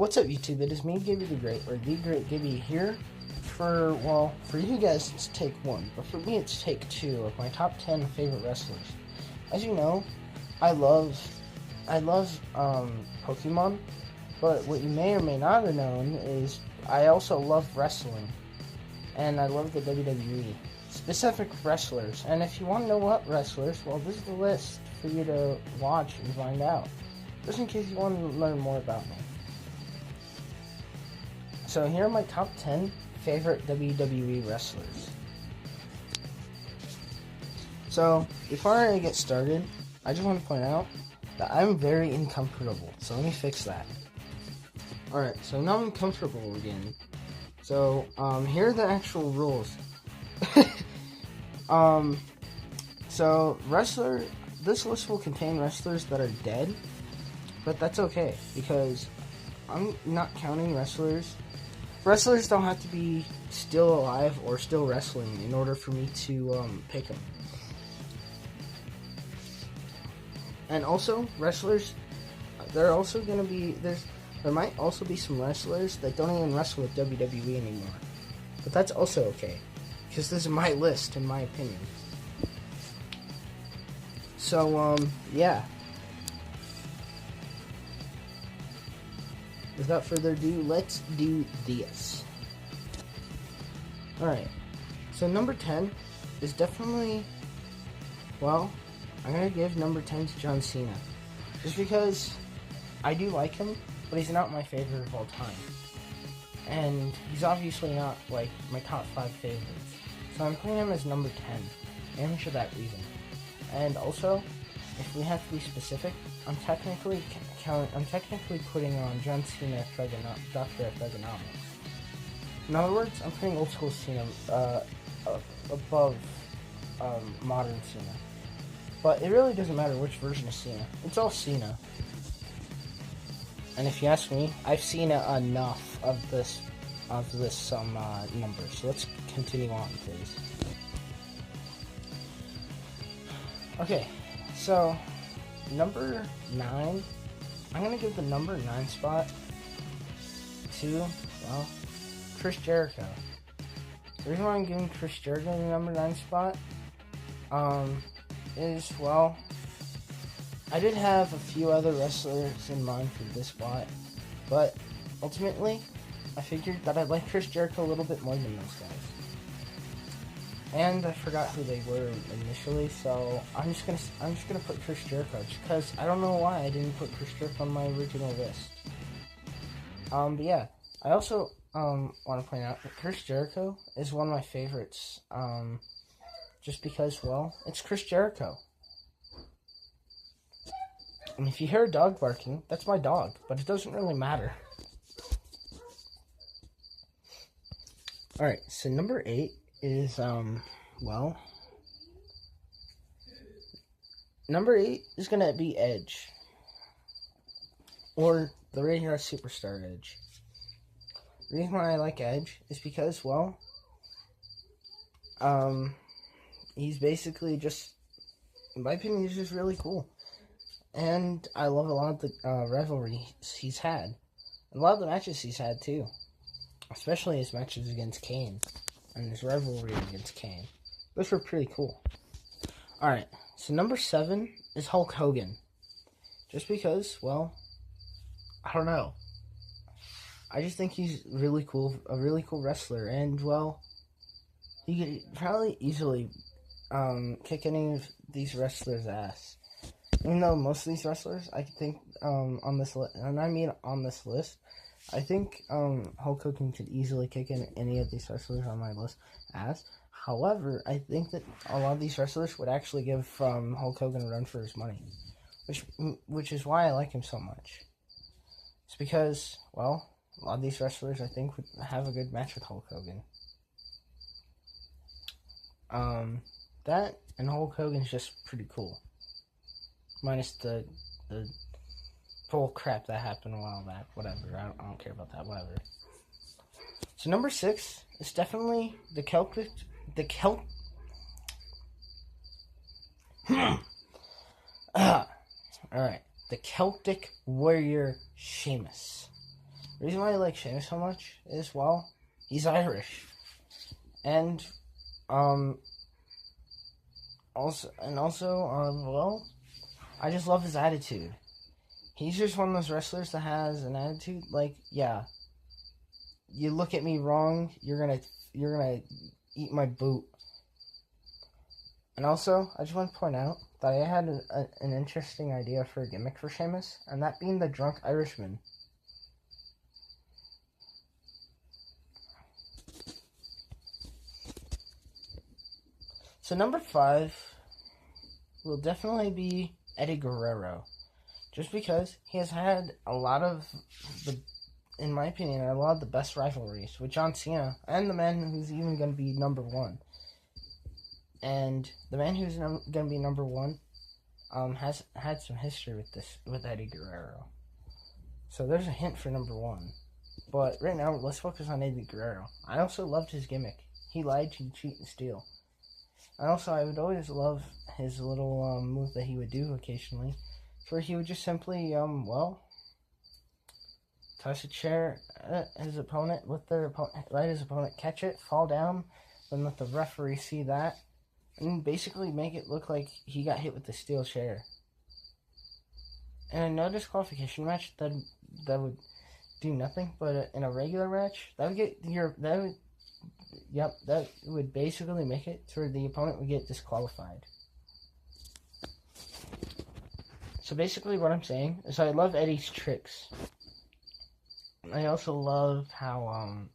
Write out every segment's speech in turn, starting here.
What's up, YouTube? It is me, Gibby the Great, or The Great Gibby, here for you guys it's take one, but for me it's take two of my top 10 favorite wrestlers. As you know, I love Pokemon, but what you may or may not have known is I also love wrestling, and I love the WWE, specific wrestlers, and if you want to know what wrestlers, well, this is the list for you to watch and find out, just in case you want to learn more about me. So here are my top 10 favorite WWE wrestlers. So before I get started, I just want to point out that I'm very uncomfortable. So let me fix that. Alright, so now I'm comfortable again. So here are the actual rules. So this list will contain wrestlers that are dead, but that's okay because I'm not counting wrestlers. Wrestlers don't have to be still alive or still wrestling in order for me to pick them. And also, wrestlers, there might also be some wrestlers that don't even wrestle with WWE anymore. But that's also okay, because this is my list, in my opinion. So, yeah. Without further ado, let's do this. Alright, so number 10 is definitely, well, I'm going to give number 10 to John Cena. Just because I do like him, but he's not my favorite of all time. And he's obviously not, like, my top 5 favorites. So I'm putting him as number 10, and for that reason. And also, if we have to be specific, I'm technically putting on John Cena Dr. Ergonomics. In other words, I'm putting old school Cena above modern Cena. But it really doesn't matter which version of Cena. It's all Cena. And if you ask me, I've seen enough of this number. So let's continue on, please. Okay, so number 9, I'm going to give the number 9 spot to, well, Chris Jericho. The reason why I'm giving Chris Jericho the number 9 spot is, well, I did have a few other wrestlers in mind for this spot, but ultimately, I figured that I'd like Chris Jericho a little bit more than those guys. And I forgot who they were initially, so I'm just gonna put Chris Jericho, just because I don't know why I didn't put Chris Jericho on my original list. But yeah, I also want to point out that Chris Jericho is one of my favorites. Just because, well, it's Chris Jericho. And if you hear a dog barking, that's my dog, but it doesn't really matter. Alright, so number 8 is, well, number 8 is gonna be Edge. Or the regular superstar Edge. The reason why I like Edge is because, well, he's basically just, in my opinion, he's just really cool. And I love a lot of the rivalries he's had. A lot of the matches he's had, too. Especially his matches against Kane. And his rivalry against Kane. Those were pretty cool. Alright, so number 7 is Hulk Hogan. Just because, well, I don't know. I just think he's really cool, a really cool wrestler. And, well, he could probably easily kick any of these wrestlers' ass. Even though most of these wrestlers, I think, on this list, and I mean on this list, I think Hulk Hogan could easily kick in any of these wrestlers on my list ass. However, I think that a lot of these wrestlers would actually give Hulk Hogan a run for his money, which is why I like him so much. It's because, well, a lot of these wrestlers I think would have a good match with Hulk Hogan. That and Hulk Hogan's just pretty cool. Minus the bull crap that happened a while back. Whatever. I don't care about that. Whatever. So number 6 is definitely the Celtic. Alright. The Celtic Warrior Sheamus. The reason why I like Sheamus so much is, well, he's Irish. And, well, I just love his attitude. He's just one of those wrestlers that has an attitude like, yeah, you look at me wrong, you're gonna eat my boot. And also, I just want to point out that I had an interesting idea for a gimmick for Sheamus, and that being the drunk Irishman. So number 5 will definitely be Eddie Guerrero. Just because he has had a lot of in my opinion, a lot of the best rivalries with John Cena and the man who's even going to be number 1. And the man who's going to be number 1 has had some history with Eddie Guerrero. So there's a hint for number 1. But right now, let's focus on Eddie Guerrero. I also loved his gimmick. He lied, cheat, and steal. And also, I would always love his little move that he would do occasionally, where he would just simply, toss a chair at his opponent, let his opponent catch it, fall down, then let the referee see that, and basically make it look like he got hit with the steel chair. In a no disqualification match, that would do nothing, but in a regular match, that would basically make it to where the opponent would get disqualified. So basically what I'm saying is I love Eddie's tricks. I also love how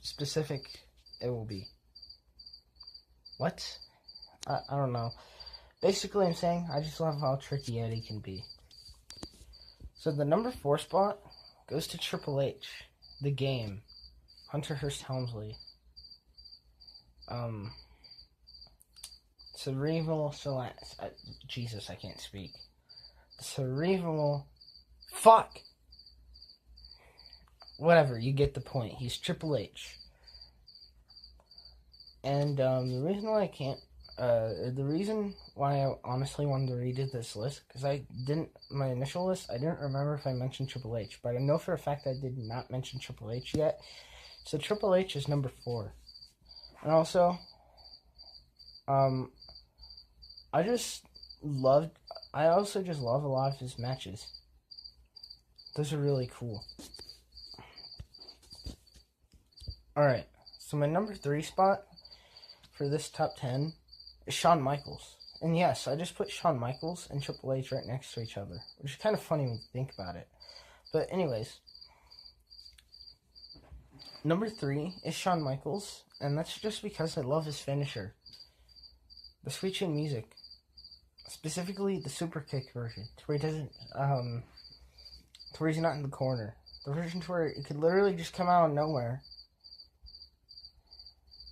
specific it will be. What? I don't know. Basically I'm saying I just love how tricky Eddie can be. So the number 4 spot goes to Triple H, The Game, Hunter Hearst Helmsley. Cerebral Jesus, I can't speak. Cerebral. Fuck! Whatever, you get the point. He's Triple H. And the reason why I honestly wanted to redo this list, because my initial list, I didn't remember if I mentioned Triple H, but I know for a fact I did not mention Triple H yet. So Triple H is number 4. And also, I also just love a lot of his matches. Those are really cool. Alright, so my number 3 spot for this top 10 is Shawn Michaels. And yes, I just put Shawn Michaels and Triple H right next to each other, which is kind of funny when you think about it. But anyways, number 3 is Shawn Michaels, and that's just because I love his finisher. The Sweet Chin Music. Specifically the super kick version, to where he doesn't, to where he's not in the corner. The version to where it could literally just come out of nowhere.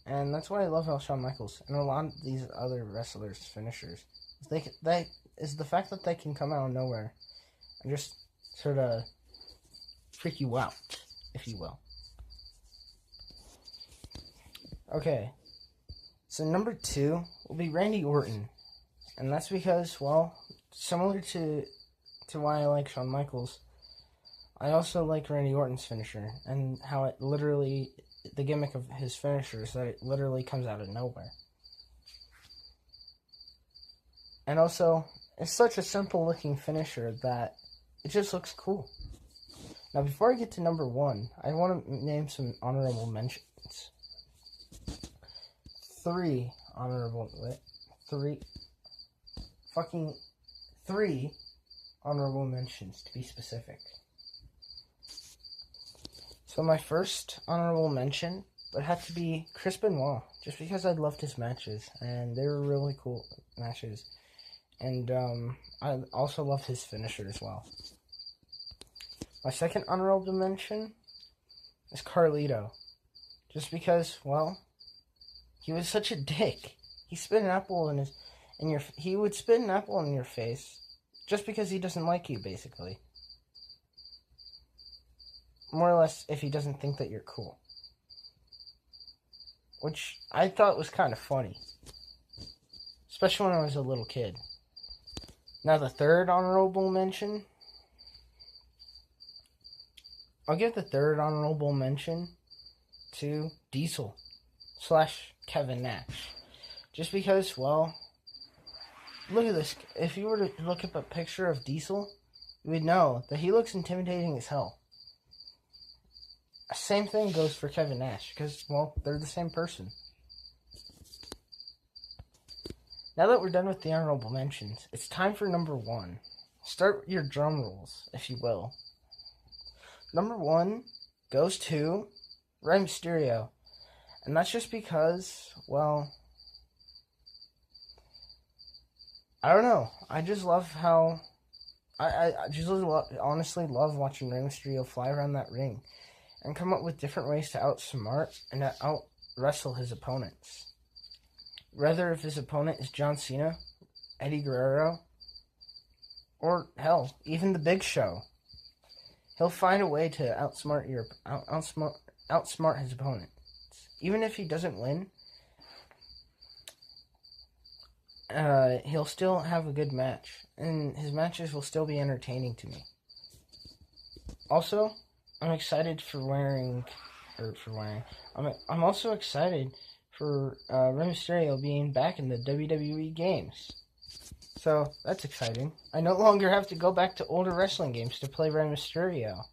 And that's why I love how Shawn Michaels and a lot of these other wrestlers' finishers, that is the fact that they can come out of nowhere and just sort of freak you out, if you will. Okay, so number 2 will be Randy Orton. And that's because, well, similar to why I like Shawn Michaels, I also like Randy Orton's finisher, and how it literally, the gimmick of his finisher is that it literally comes out of nowhere. And also, it's such a simple looking finisher that it just looks cool. Now, before I get to number 1, I want to name some honorable mentions. 3 honorable mentions, to be specific. So my first honorable mention would have to be Chris Benoit, just because I loved his matches, and they were really cool matches. And I also loved his finisher as well. My second honorable mention is Carlito, just because, well, he was such a dick. He spit an apple he would spit an apple in your face just because he doesn't like you, basically. More or less, if he doesn't think that you're cool. Which I thought was kind of funny. Especially when I was a little kid. Now the third honorable mention I'll give the third honorable mention to Diesel / Kevin Nash. Just because, well, look at this. If you were to look up a picture of Diesel, you would know that he looks intimidating as hell. Same thing goes for Kevin Nash, because, well, they're the same person. Now that we're done with the honorable mentions, it's time for number 1. Start your drum rolls, if you will. Number 1 goes to Rey Mysterio. And that's just because, well, I don't know. I just love how... I just honestly love watching Rey Mysterio fly around that ring and come up with different ways to outsmart and to out-wrestle his opponents. Whether if his opponent is John Cena, Eddie Guerrero, or hell, even the Big Show. He'll find a way to outsmart his opponent. Even if he doesn't win, he'll still have a good match, and his matches will still be entertaining to me. Also, I'm excited I'm also excited for Rey Mysterio being back in the WWE games. So, that's exciting. I no longer have to go back to older wrestling games to play Rey Mysterio.